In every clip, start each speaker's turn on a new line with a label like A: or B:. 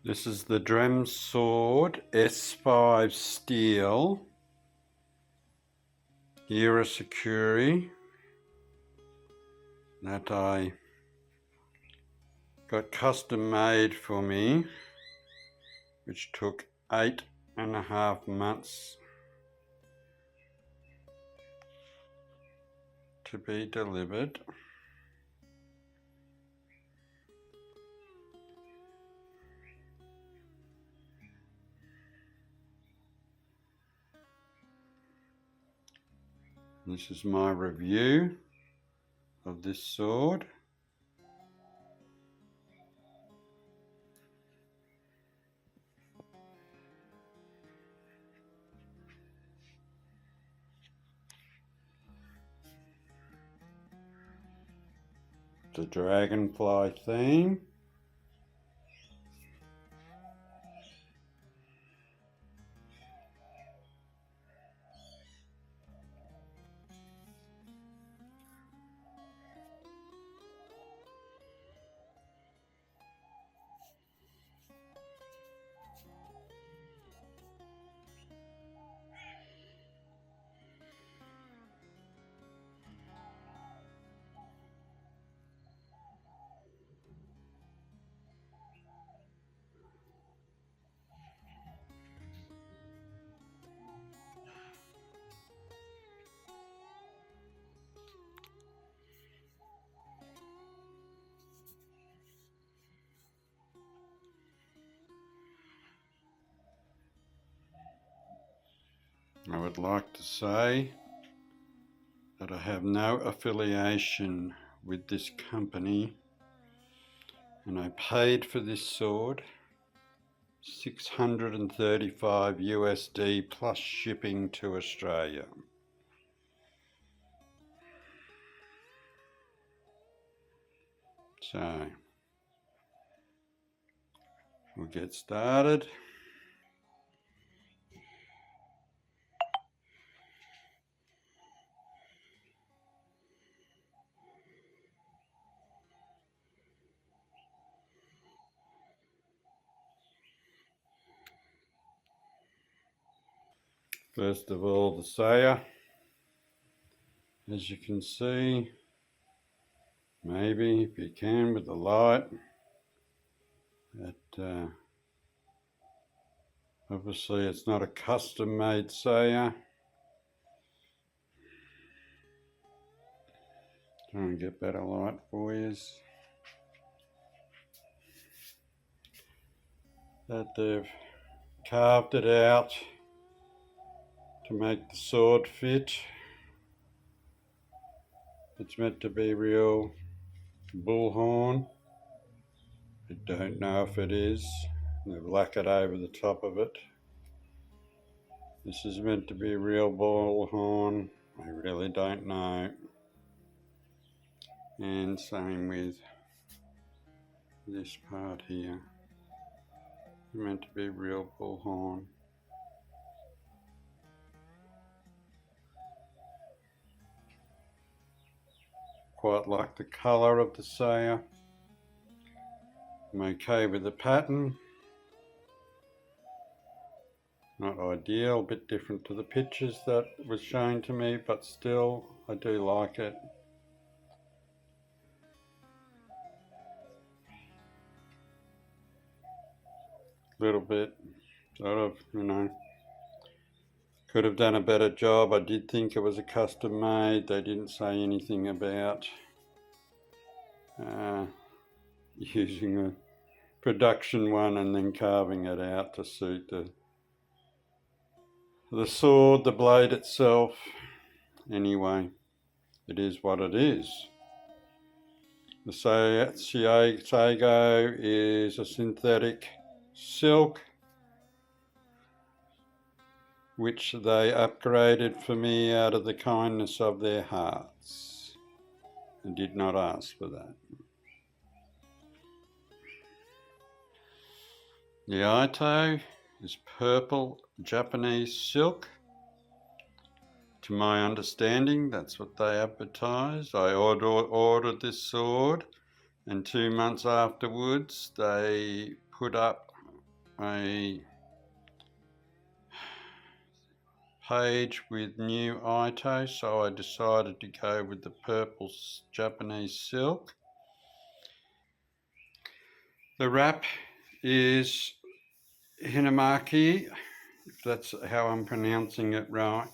A: This is the Dremsword S5 steel, Hira Zukuri, that I got custom made for me, which took 8.5 months to be delivered. This is my review of this sword. The dragonfly theme. I would like to say that I have no affiliation with this company, and I paid for this sword $635 USD plus shipping to Australia. So we'll get started. First of all, the saya. As you can see, maybe if you can with the light, that obviously it's not a custom made saya. Try and get better light for you. That they've carved it out to make the sword fit. It's meant to be real bullhorn. I don't know if it is. They've lacquered over the top of it. This is meant to be real bullhorn. I really don't know. And same with this part here. It's meant to be real bullhorn. Quite like the colour of the saya. I'm okay with the pattern. Not ideal, a bit different to the pictures that was shown to me, but still I do like it. Little bit, sort of, could have done a better job. I did think it was a custom made. They didn't say anything about using a production one and then carving it out to suit the sword, the blade itself. Anyway, it is what it is. The sago is a synthetic silk which they upgraded for me out of the kindness of their hearts. I did not ask for that. The ito is purple Japanese silk. To my understanding, that's what they advertised. I ordered this sword, and 2 months afterwards they put up a page with new Ito, so I decided to go with the purple Japanese silk. The wrap is Hinamaki, if that's how I'm pronouncing it right.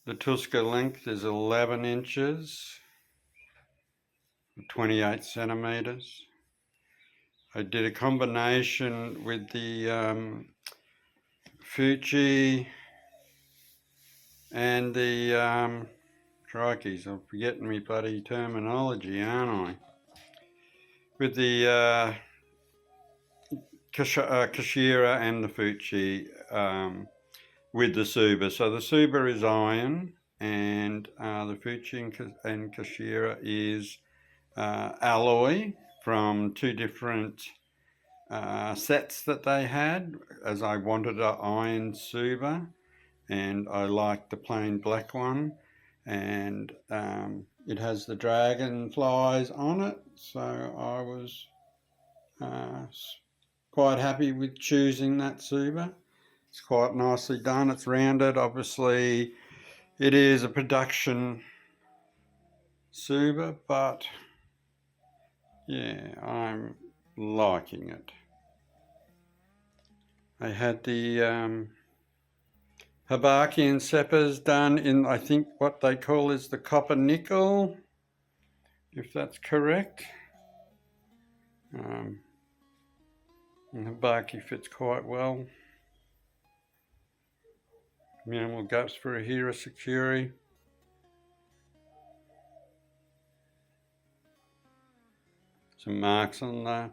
A: The Tuska length is 11 inches, 28 centimeters. I did a combination with the Fuji and the crikeys, I'm forgetting me bloody terminology, aren't I? With the Kashira and the Fuji with the Suba. So the Suba is iron, and the Fuji and Kashira is alloy from two different sets that they had, as I wanted an iron Suba and I liked the plain black one, and it has the dragonflies on it, so I was quite happy with choosing that Suba. It's quite nicely done. It's rounded. Obviously it is a production Suba, but yeah, I'm liking it. I had the Habaki and Seppers done in, I think what they call is the copper nickel, if that's correct. And Habaki fits quite well. Minimal gaps for a Hira Zukuri. Some marks on the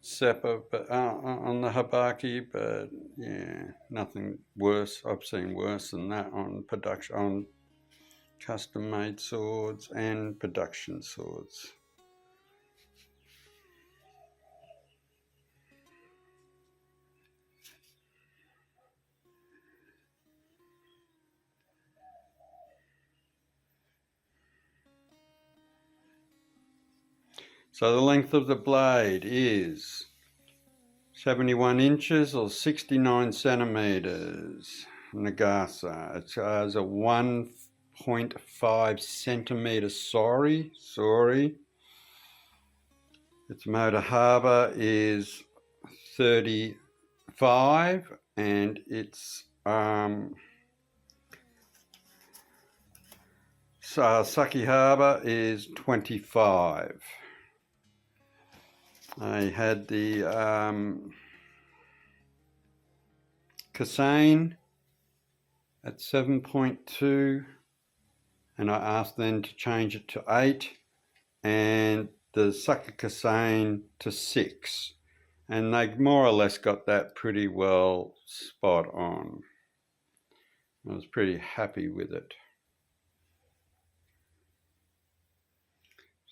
A: Seppa, but on the Habaki, but yeah, nothing worse. I've seen worse than that on production, on custom-made swords and production swords. So the length of the blade is 71 inches or 69 centimeters. Nagasa. It has a 1.5 centimeter sori. Its motor harbor is 35, and its Saki harbor is 25. I had the Kasane at 7.2, and I asked them to change it to 8, and the Saka Kasane to 6, and they more or less got that pretty well spot on. I was pretty happy with it.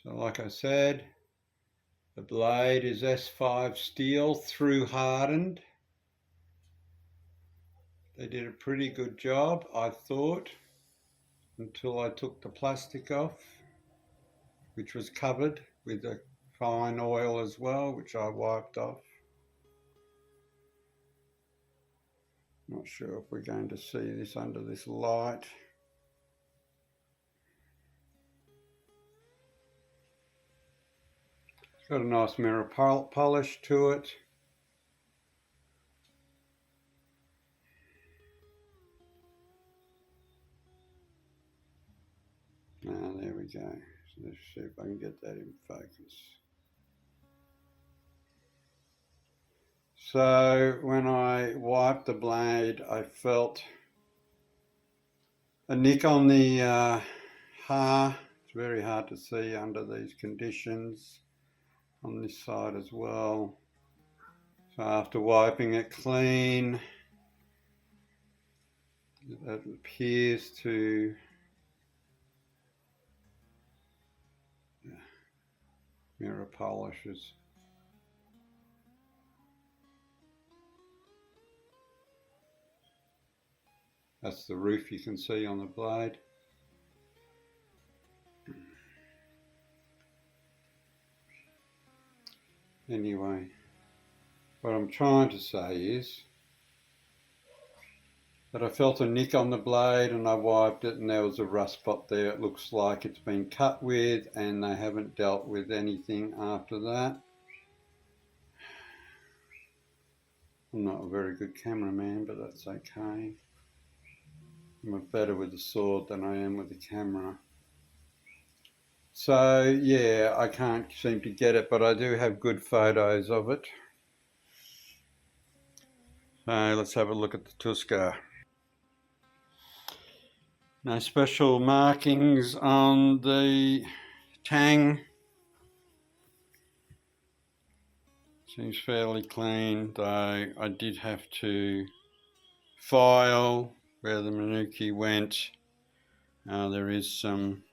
A: So like I said, the blade is S5 steel through hardened. They did a pretty good job, I thought, until I took the plastic off, which was covered with a fine oil as well, which I wiped off. Not sure if we're going to see this under this light. It's got a nice mirror polish to it. There we go. So let's see if I can get that in focus. So when I wiped the blade, I felt a nick on the It's very hard to see under these conditions. On this side as well. So after wiping it clean, it appears to mirror polishes. That's the roof you can see on the blade. Anyway, what I'm trying to say is that I felt a nick on the blade and I wiped it and there was a rust spot there. It looks like it's been cut with and they haven't dealt with anything after that. I'm not a very good cameraman, but that's okay. I'm better with the sword than I am with the camera. So yeah, I can't seem to get it, but I do have good photos of it. So let's have a look at the Tusca. No special markings on the tang. Seems fairly clean, though I did have to file where the Manuki went. There is some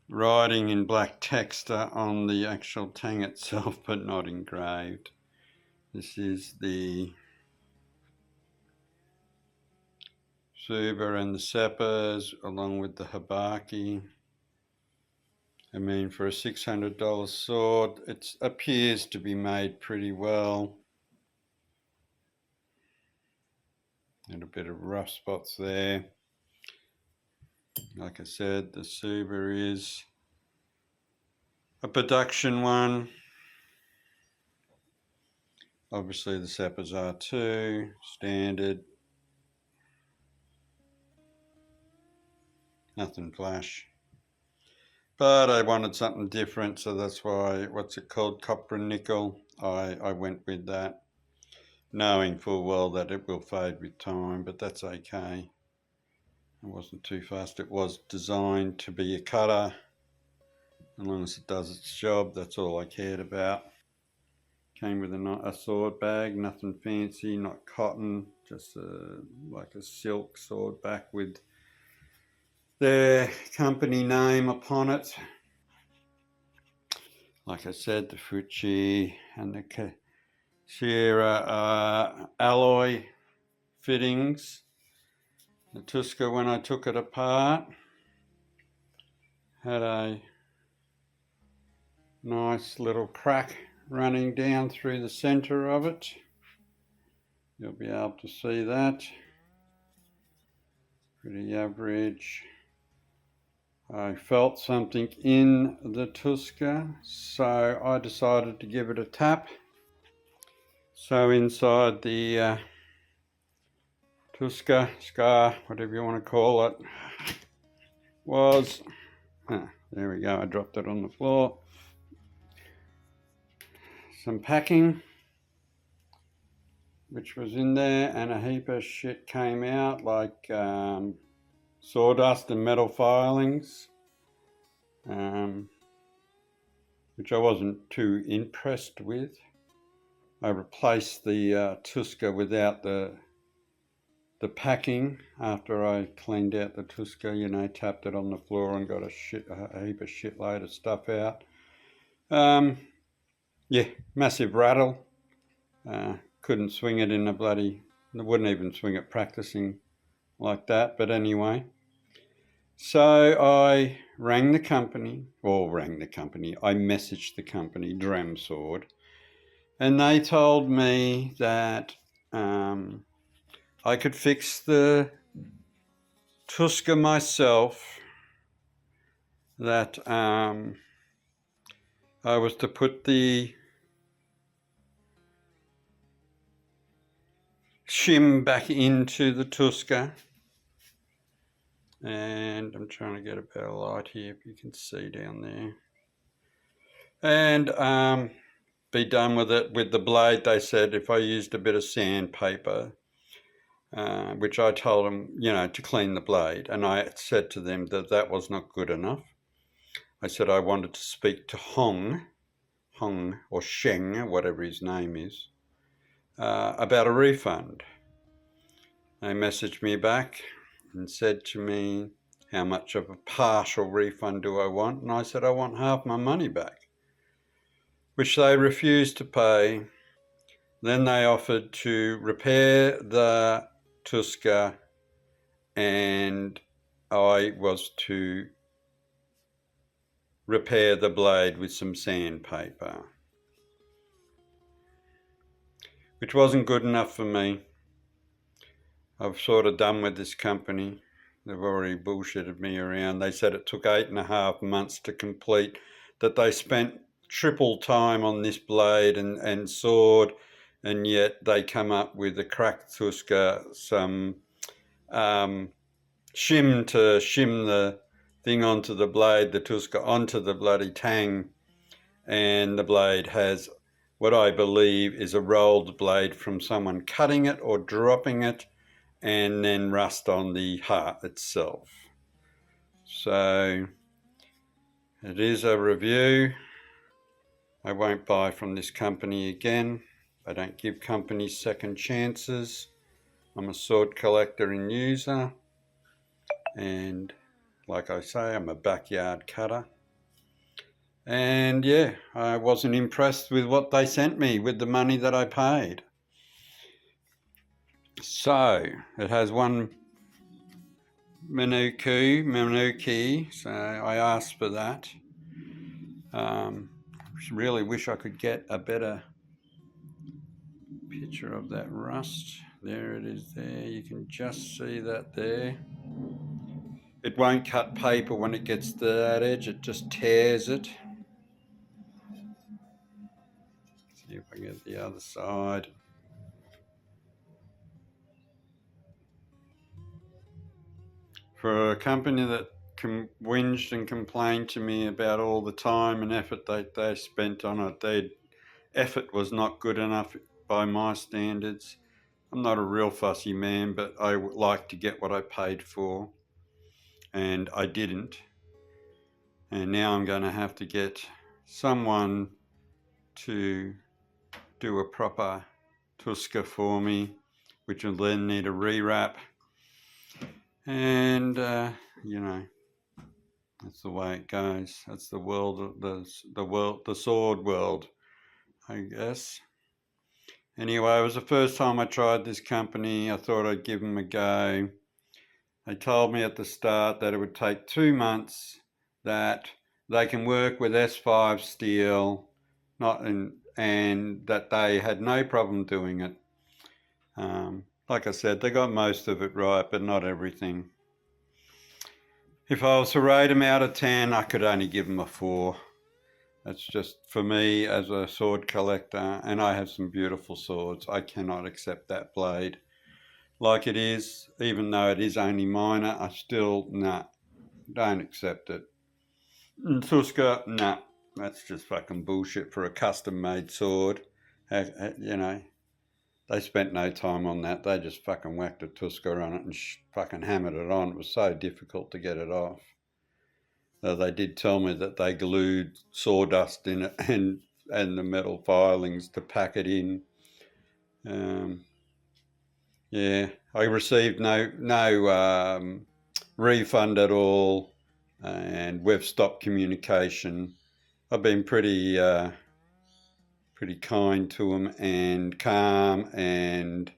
A: writing in black text on the actual tang itself, but not engraved. This is the Suba and the Seppas, along with the Habaki. I mean, for a $600 sword, it appears to be made pretty well. And a bit of rough spots there. Like I said, the Suba is a production one. Obviously the Seppas are too, standard. Nothing flash. But I wanted something different, so that's why, what's it called, copper and nickel, I went with that, knowing full well that it will fade with time, but that's okay. I wasn't too fast. It was designed to be a cutter. As long as it does its job, that's all I cared about. Came with a sword bag, nothing fancy, not cotton, just like a silk sword back with their company name upon it. Like I said, the Fuji and the Hira alloy fittings. The Tusca, when I took it apart, had a nice little crack running down through the center of it. You'll be able to see that. Pretty average. I felt something in the Tusca, so I decided to give it a tap. So inside the Tusca, scar, whatever you want to call it, was, there we go, I dropped it on the floor, some packing, which was in there, and a heap of shit came out, like sawdust and metal filings, which I wasn't too impressed with. I replaced the Tusca without the packing after I cleaned out the Tusca, you know, tapped it on the floor and got a heap of shitload of stuff out. Yeah, massive rattle. Couldn't swing it in a bloody, wouldn't even swing it practicing like that, but anyway. So I rang the company, I messaged the company, Dremsword, and they told me that I could fix the Tusca myself, that I was to put the shim back into the Tusca, and I'm trying to get a better light here if you can see down there, and be done with it. With the blade, they said if I used a bit of sandpaper, which I told them, you know, to clean the blade, and I said to them that that was not good enough. I said I wanted to speak to Hong or Sheng, whatever his name is, about a refund. They messaged me back and said to me, how much of a partial refund do I want? And I said, I want half my money back, which they refused to pay. Then they offered to repair the Tusca, and I was to repair the blade with some sandpaper. which wasn't good enough for me. I've sort of done with this company. They've already bullshitted me around. They said it took 8.5 months to complete, that they spent triple time on this blade and sword, and yet they come up with a cracked Tuska, some shim to shim the thing onto the blade, the Tuska onto the bloody tang, and the blade has what I believe is a rolled blade from someone cutting it or dropping it, and then rust on the heart itself. So it is a review. I won't buy from this company again. I don't give companies second chances. I'm a sword collector and user, and like I say, I'm a backyard cutter. And yeah, I wasn't impressed with what they sent me with the money that I paid. So it has one menu key, so I asked for that. Really wish I could get a better picture of that rust. There it is there, you can just see that there. It won't cut paper when it gets to that edge, it just tears it. See if I can get the other side. For a company that whinged and complained to me about all the time and effort they spent on it, their effort was not good enough by my standards. I'm not a real fussy man, but I would like to get what I paid for, and I didn't. And now I'm going to have to get someone to do a proper Tuska for me, which will then need a rewrap. And you know, that's the way it goes. That's the world, the sword world, I guess. Anyway, it was the first time I tried this company. I thought I'd give them a go. They told me at the start that it would take 2 months, that they can work with S5 steel, and that they had no problem doing it. Like I said, they got most of it right, but not everything. If I was to rate them out of 10, I could only give them a 4. That's just, for me as a sword collector, and I have some beautiful swords, I cannot accept that blade like it is. Even though it is only minor, I still, don't accept it. And Tuska, that's just fucking bullshit for a custom made sword. You know, they spent no time on that. They just fucking whacked a Tuska on it and fucking hammered it on. It was so difficult to get it off. They did tell me that they glued sawdust in it and the metal filings to pack it in. Yeah, I received no refund at all, and we've stopped communication. I've been pretty kind to them and calm, and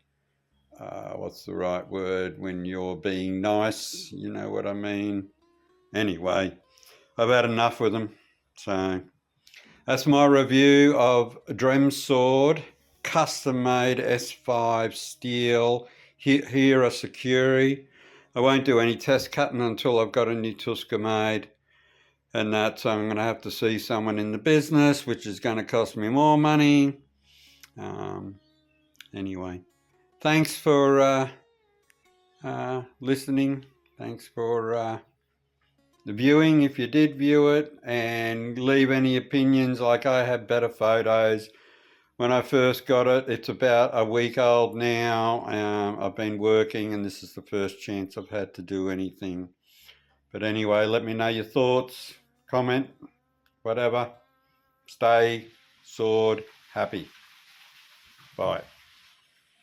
A: what's the right word when you're being nice? You know what I mean? Anyway, I've had enough with them. So that's my review of Dremsword custom made S5 steel Hira Zukuri. I won't do any test cutting until I've got a new Tuska made, and that, so I'm going to have to see someone in the business, which is going to cost me more money. Anyway, thanks for listening. Thanks for the viewing, if you did view it, and leave any opinions. Like, I had better photos when I first got it. It's about a week old now. I've been working, and this is the first chance I've had to do anything. But anyway, let me know your thoughts, comment, whatever. Stay sword happy. Bye.